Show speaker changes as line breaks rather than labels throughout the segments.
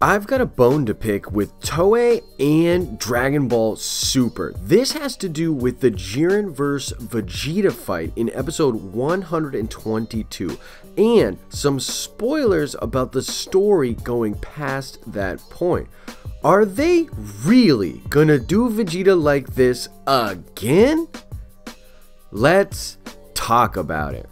I've got a bone to pick with Toei and Dragon Ball Super. This has to do with the Jiren vs. Vegeta fight in episode 122 and some spoilers about the story going past that point. Are they really gonna do Vegeta like this again? Let's talk about it.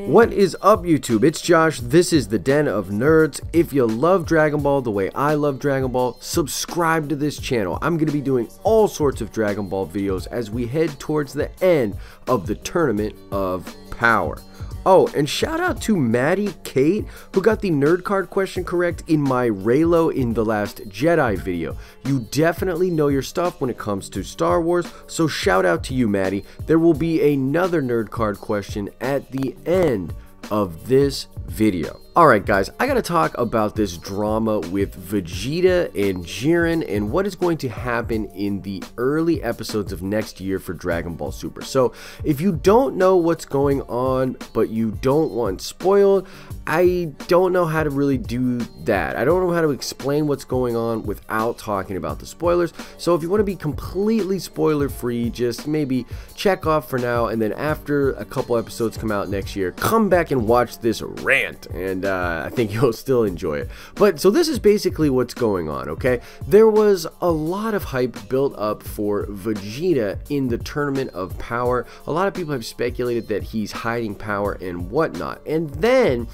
What is up, YouTube? It's Josh. This is the Den of Nerds. If you love Dragon Ball the way I love Dragon Ball, subscribe to this channel. I'm going to be doing all sorts of Dragon Ball videos as we head towards the end of the Tournament of Power. Oh, and shout out to Maddie Kate, who got the nerd card question correct in my Raylo in the Last Jedi video. You definitely know your stuff when it comes to Star Wars, so shout out to you, Maddie. There will be another nerd card question at the end of this video. Alright guys, I gotta talk about this drama with Vegeta and Jiren and what is going to happen in the early episodes of next year for Dragon Ball Super. So if you don't know what's going on but you don't want spoiled, I don't know how to really do that. I don't know how to explain what's going on without talking about the spoilers. So if you want to be completely spoiler free, just maybe check off for now, and then after a couple episodes come out next year, come back and watch this rant, and I think you'll still enjoy it. But so this is basically what's going on, okay? There was a lot of hype built up for Vegeta in the Tournament of Power. A lot of people have speculated that he's hiding power and whatnot. And then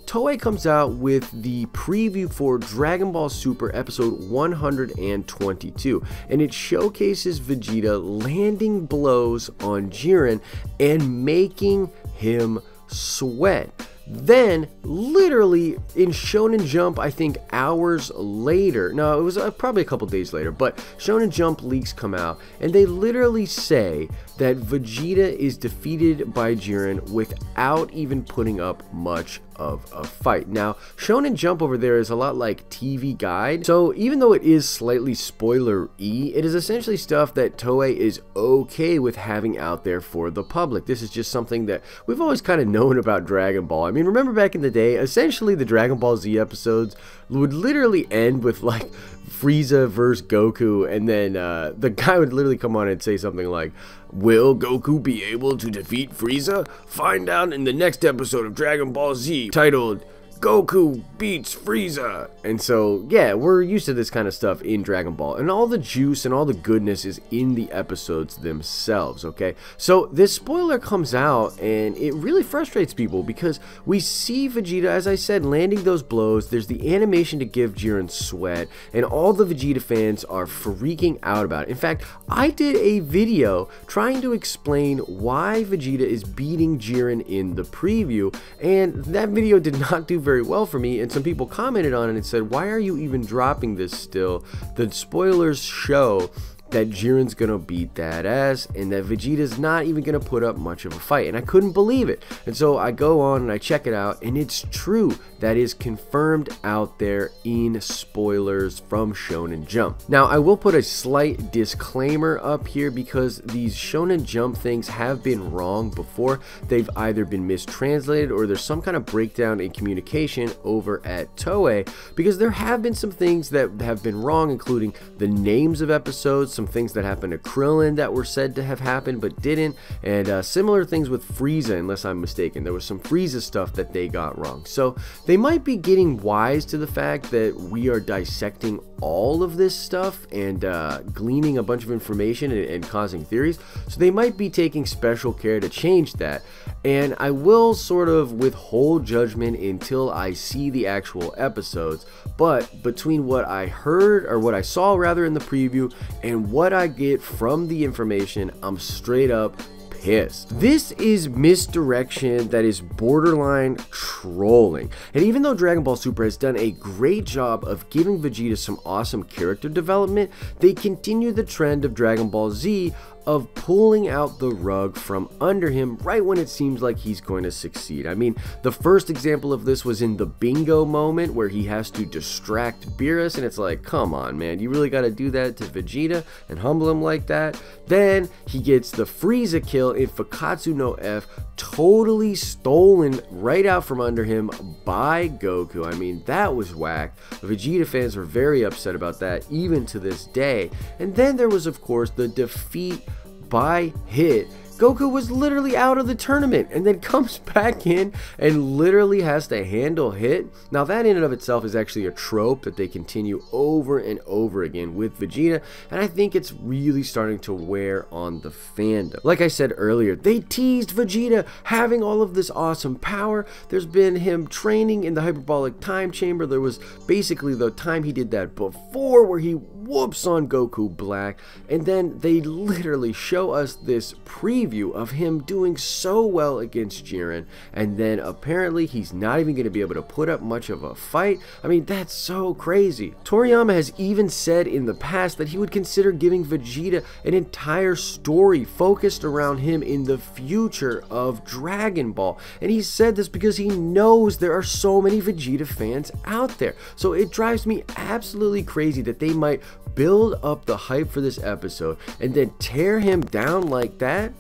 Toei comes out with the preview for Dragon Ball Super episode 122, and it showcases Vegeta landing blows on Jiren and making him sweat. Then, literally in Shonen Jump, I think hours later, no, it was probably a couple days later, but Shonen Jump leaks come out, and they literally say that Vegeta is defeated by Jiren without even putting up much of a fight. Now, Shonen Jump over there is a lot like TV Guide, so even though it is slightly spoiler-y, it is essentially stuff that Toei is okay with having out there for the public. This is just something that we've always kind of known about Dragon Ball. I mean, remember back in the day, essentially the Dragon Ball Z episodes would literally end with like Frieza versus Goku, and then the guy would literally come on and say something like, "Will Goku be able to defeat Frieza? Find out in the next episode of Dragon Ball Z, titled Goku beats Frieza." And so, yeah, we're used to this kind of stuff in Dragon Ball, and all the juice and all the goodness is in the episodes themselves, okay? So this spoiler comes out, and it really frustrates people because we see Vegeta, as I said, landing those blows. There's the animation to give Jiren sweat, and all the Vegeta fans are freaking out about it. In fact, I did a video trying to explain why Vegeta is beating Jiren in the preview, and that video did not do very well for me, and some people commented on it and said, "Why are you even dropping this still? The spoilers show that Jiren's gonna beat that ass and that Vegeta's not even gonna put up much of a fight." And I couldn't believe it, and so I go on and I check it out, and it's true. That is confirmed out there in spoilers from Shonen Jump. Now, I will put a slight disclaimer up here because these Shonen Jump things have been wrong before. They've either been mistranslated or there's some kind of breakdown in communication over at Toei, because there have been some things that have been wrong, including the names of episodes, some things that happened to Krillin that were said to have happened but didn't, and similar things with Frieza, unless I'm mistaken. There was some Frieza stuff that they got wrong. So they might be getting wise to the fact that we are dissecting all of this stuff and gleaning a bunch of information and causing theories. So they might be taking special care to change that. And I will sort of withhold judgment until I see the actual episodes. But between what I heard, or what I saw rather in the preview, and what I get from the information, I'm straight up pissed. This is misdirection that is borderline trolling. And even though Dragon Ball Super has done a great job of giving Vegeta some awesome character development, they continue the trend of Dragon Ball Z of pulling out the rug from under him right when it seems like he's going to succeed. I mean, the first example of this was in the bingo moment where he has to distract Beerus, and it's like, come on, man, you really got to do that to Vegeta and humble him like that? Then he gets the Frieza kill in Fakatsu no F, totally stolen right out from under him by Goku. I mean, that was whack. Vegeta fans are very upset about that even to this day. And then there was, of course, the defeat by Hit. Goku was literally out of the tournament and then comes back in and literally has to handle Hit. Now that in and of itself is actually a trope that they continue over and over again with Vegeta, and I think it's really starting to wear on the fandom. Like I said earlier, they teased Vegeta having all of this awesome power. There's been him training in the hyperbolic time chamber. There was basically the time he did that before where he whoops on Goku Black, and then they literally show us this preview of him doing so well against Jiren, and then apparently he's not even going to be able to put up much of a fight. I mean, that's so crazy. Toriyama has even said in the past that he would consider giving Vegeta an entire story focused around him in the future of Dragon Ball, and he said this because he knows there are so many Vegeta fans out there. So it drives me absolutely crazy that they might build up the hype for this episode and then tear him down like that.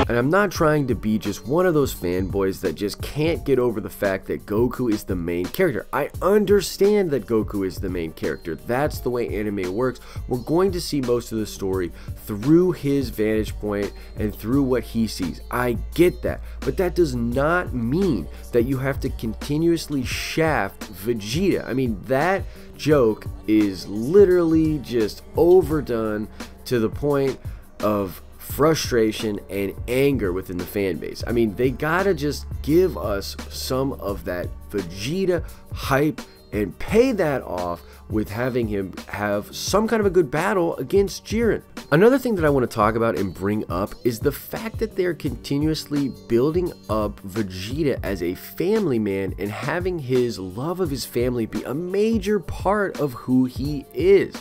And I'm not trying to be just one of those fanboys that just can't get over the fact that Goku is the main character. I understand that Goku is the main character. That's the way anime works. We're going to see most of the story through his vantage point and through what he sees. I get that. But that does not mean that you have to continuously shaft Vegeta. I mean, that joke is literally just overdone to the point of frustration and anger within the fan base. I mean, they gotta just give us some of that Vegeta hype and pay that off with having him have some kind of a good battle against Jiren. Another thing that I want to talk about and bring up is the fact that they're continuously building up Vegeta as a family man and having his love of his family be a major part of who he is.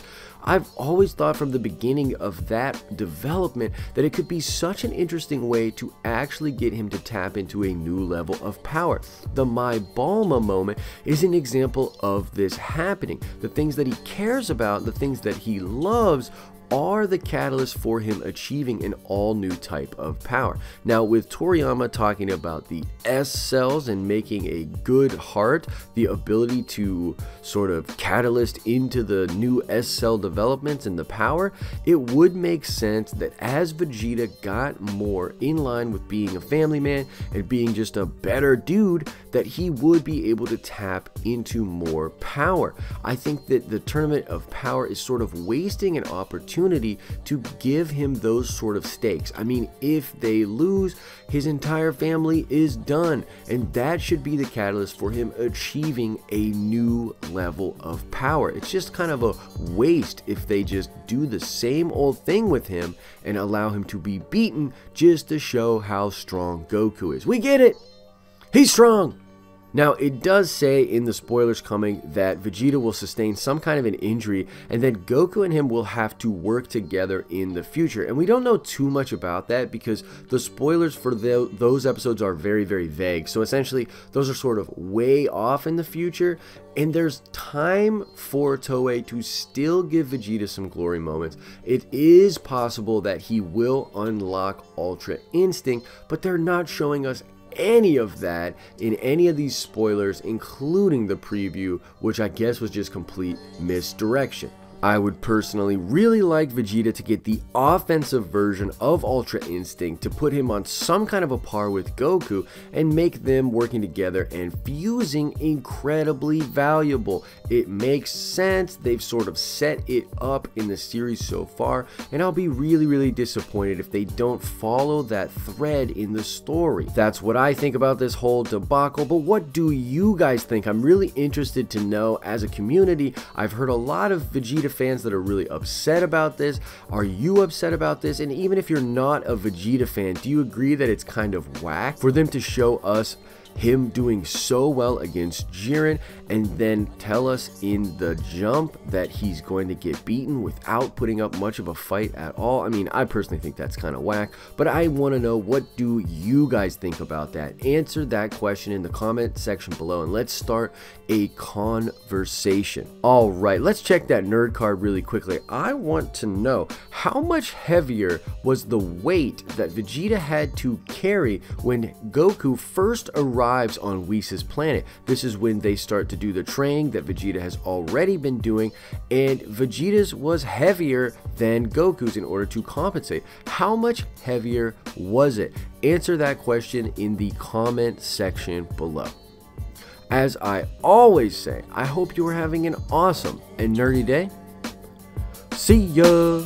I've always thought from the beginning of that development that it could be such an interesting way to actually get him to tap into a new level of power. The My Bulma moment is an example of this happening. The things that he cares about, the things that he loves, are the catalyst for him achieving an all new type of power. Now, with Toriyama talking about the S cells and making a good heart the ability to sort of catalyst into the new S cell developments and the power, it would make sense that as Vegeta got more in line with being a family man and being just a better dude, that he would be able to tap into more power. I think that the Tournament of Power is sort of wasting an opportunity to give him those sort of stakes. I mean, if they lose, his entire family is done, and that should be the catalyst for him achieving a new level of power. It's just kind of a waste if they just do the same old thing with him and allow him to be beaten just to show how strong Goku is. We get it! He's strong! Now, it does say in the spoilers coming that Vegeta will sustain some kind of an injury, and then Goku and him will have to work together in the future. And we don't know too much about that because the spoilers for those episodes are very, very vague. So essentially, those are sort of way off in the future, and there's time for Toei to still give Vegeta some glory moments. It is possible that he will unlock Ultra Instinct, but they're not showing us any of that in any of these spoilers, including the preview, which I guess was just complete misdirection. I would personally really like Vegeta to get the offensive version of Ultra Instinct to put him on some kind of a par with Goku and make them working together and fusing incredibly valuable. It makes sense. They've sort of set it up in the series so far, and I'll be really, really disappointed if they don't follow that thread in the story. That's what I think about this whole debacle, but what do you guys think? I'm really interested to know as a community. I've heard a lot of Vegeta fans that are really upset about this. Are you upset about this? And even if you're not a Vegeta fan, do you agree that it's kind of whack for them to show us him doing so well against Jiren, and then tell us in the jump that he's going to get beaten without putting up much of a fight at all. I mean, I personally think that's kind of whack, but I want to know, what do you guys think about that? Answer that question in the comment section below, and let's start a conversation. All right, let's check that nerd card really quickly. I want to know, how much heavier was the weight that Vegeta had to carry when Goku first arrives on Whis' planet? This is when they start to do the training that Vegeta has already been doing, and Vegeta's was heavier than Goku's in order to compensate. How much heavier was it? Answer that question in the comment section below. As I always say, I hope you are having an awesome and nerdy day. See ya!